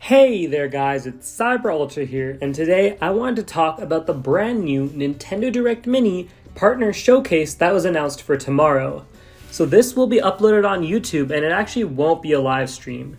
Hey there guys, it's Cyber Ultra here, and today I wanted to talk about the brand new Nintendo Direct Mini Partner Showcase that was announced for tomorrow. So this will be uploaded on YouTube and it actually won't be a live stream.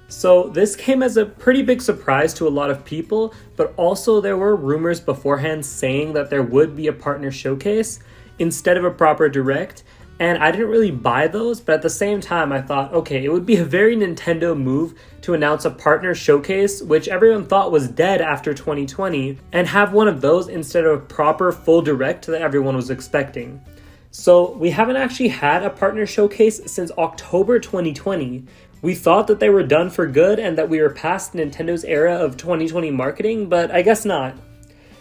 So this came as a pretty big surprise to a lot of people, but also there were rumors beforehand saying that there would be a Partner Showcase instead of a proper Direct. And I didn't really buy those, but at the same time I thought, okay, it would be a very Nintendo move to announce a partner showcase, which everyone thought was dead after 2020, and have one of those instead of a proper full Direct that everyone was expecting. So we haven't actually had a partner showcase since October 2020. We thought that they were done for good and that we were past Nintendo's era of 2020 marketing, but I guess not.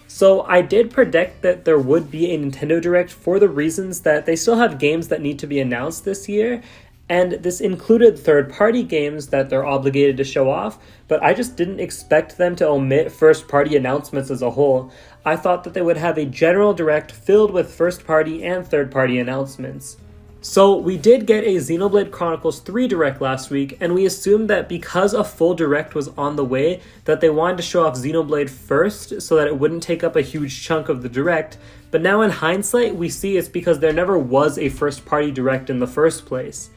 So I did predict that there would be a Nintendo Direct for the reasons that they still have games that need to be announced this year, and this included third-party games that they're obligated to show off, but I just didn't expect them to omit first-party announcements as a whole. I thought that they would have a general Direct filled with first-party and third-party announcements. So we did get a Xenoblade Chronicles 3 Direct last week, and we assumed that because a full Direct was on the way, that they wanted to show off Xenoblade first so that it wouldn't take up a huge chunk of the Direct, but now in hindsight we see it's because there never was a first-party Direct in the first place.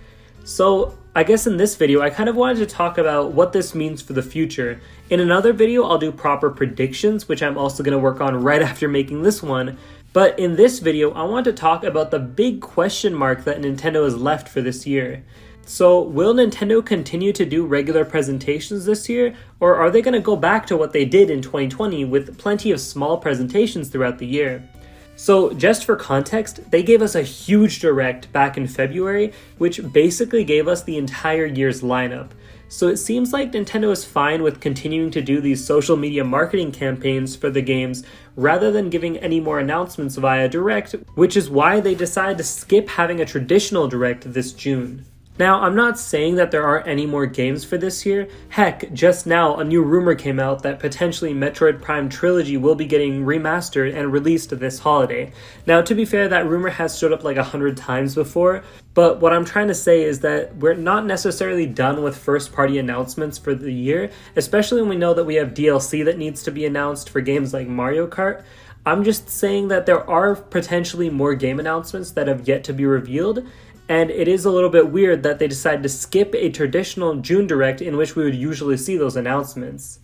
So I guess in this video I kind of wanted to talk about what this means for the future. In another video I'll do proper predictions, which I'm also going to work on right after making this one. But in this video, I want to talk about the big question mark that Nintendo has left for this year. So will Nintendo continue to do regular presentations this year, or are they going to go back to what they did in 2020 with plenty of small presentations throughout the year? So just for context, they gave us a huge Direct back in February, which basically gave us the entire year's lineup. So it seems like Nintendo is fine with continuing to do these social media marketing campaigns for the games rather than giving any more announcements via Direct, which is why they decided to skip having a traditional Direct this June. Now, I'm not saying that there aren't any more games for this year. Heck, just now a new rumor came out that potentially Metroid Prime Trilogy will be getting remastered and released this holiday. Now, to be fair, that rumor has showed up like 100 times before, but what I'm trying to say is that we're not necessarily done with first-party announcements for the year, especially when we know that we have DLC that needs to be announced for games like Mario Kart. I'm just saying that there are potentially more game announcements that have yet to be revealed, and it is a little bit weird that they decided to skip a traditional June Direct in which we would usually see those announcements.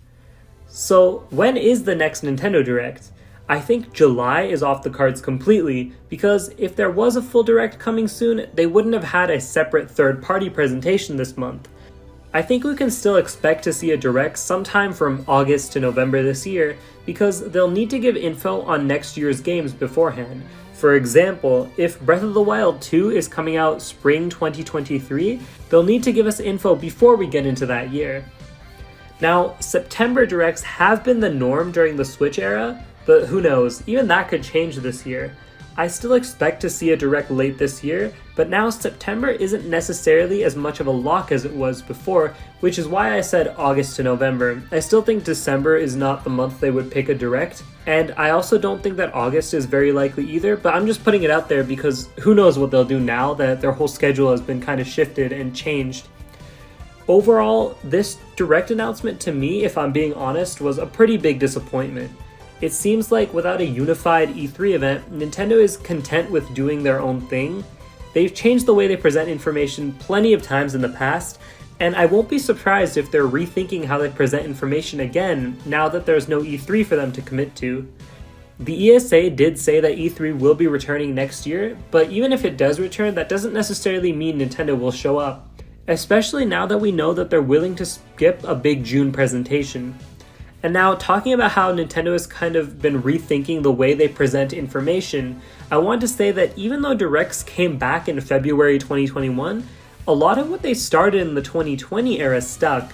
So when is the next Nintendo Direct? I think July is off the cards completely, because if there was a full Direct coming soon, they wouldn't have had a separate third-party presentation this month. I think we can still expect to see a Direct sometime from August to November this year, because they'll need to give info on next year's games beforehand. For example, if Breath of the Wild 2 is coming out spring 2023, they'll need to give us info before we get into that year. Now, September Directs have been the norm during the Switch era, but who knows, even that could change this year. I still expect to see a Direct late this year, but now September isn't necessarily as much of a lock as it was before, which is why I said August to November. I still think December is not the month they would pick a Direct, and I also don't think that August is very likely either, but I'm just putting it out there because who knows what they'll do now that their whole schedule has been kind of shifted and changed. Overall, this Direct announcement to me, if I'm being honest, was a pretty big disappointment. It seems like without a unified E3 event, Nintendo is content with doing their own thing. They've changed the way they present information plenty of times in the past, and I won't be surprised if they're rethinking how they present information again now that there's no E3 for them to commit to. The ESA did say that E3 will be returning next year, but even if it does return, that doesn't necessarily mean Nintendo will show up, especially now that we know that they're willing to skip a big June presentation. And now, talking about how Nintendo has kind of been rethinking the way they present information, I want to say that even though Directs came back in February 2021, a lot of what they started in the 2020 era stuck.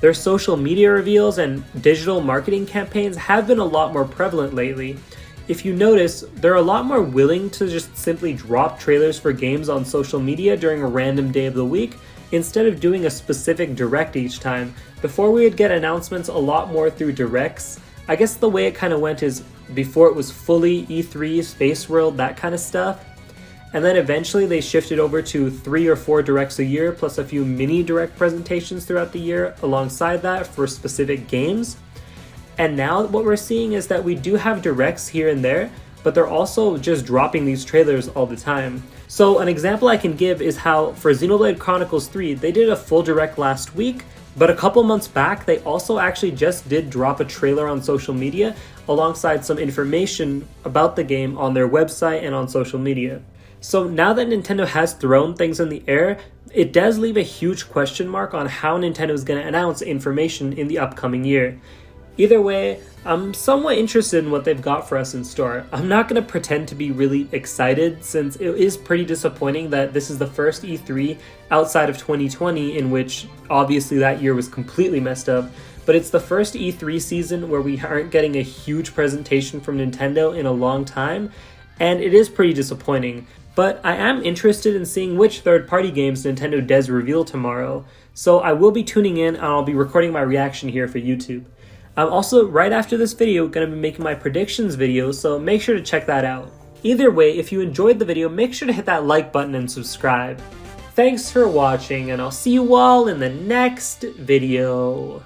Their social media reveals and digital marketing campaigns have been a lot more prevalent lately. If you notice, they're a lot more willing to just simply drop trailers for games on social media during a random day of the week, instead of doing a specific Direct each time. Before we would get announcements a lot more through Directs. I guess the way it kind of went is before it was fully E3, Space World, that kind of stuff. And then eventually they shifted over to 3 or 4 directs a year, plus a few mini direct presentations throughout the year alongside that for specific games. And now what we're seeing is that we do have directs here and there, but they're also just dropping these trailers all the time. So an example I can give is how for Xenoblade Chronicles 3, they did a full direct last week, but a couple months back, they also actually just did drop a trailer on social media alongside some information about the game on their website and on social media. So now that Nintendo has thrown things in the air, it does leave a huge question mark on how Nintendo is going to announce information in the upcoming year. Either way, I'm somewhat interested in what they've got for us in store. I'm not going to pretend to be really excited since it is pretty disappointing that this is the first E3 outside of 2020 in which obviously that year was completely messed up, but it's the first E3 season where we aren't getting a huge presentation from Nintendo in a long time, and it is pretty disappointing. But I am interested in seeing which third-party games Nintendo does reveal tomorrow, so I will be tuning in and I'll be recording my reaction here for YouTube. I'm also, right after this video, going to be making my predictions video, so make sure to check that out. Either way, if you enjoyed the video, make sure to hit that like button and subscribe. Thanks for watching, and I'll see you all in the next video.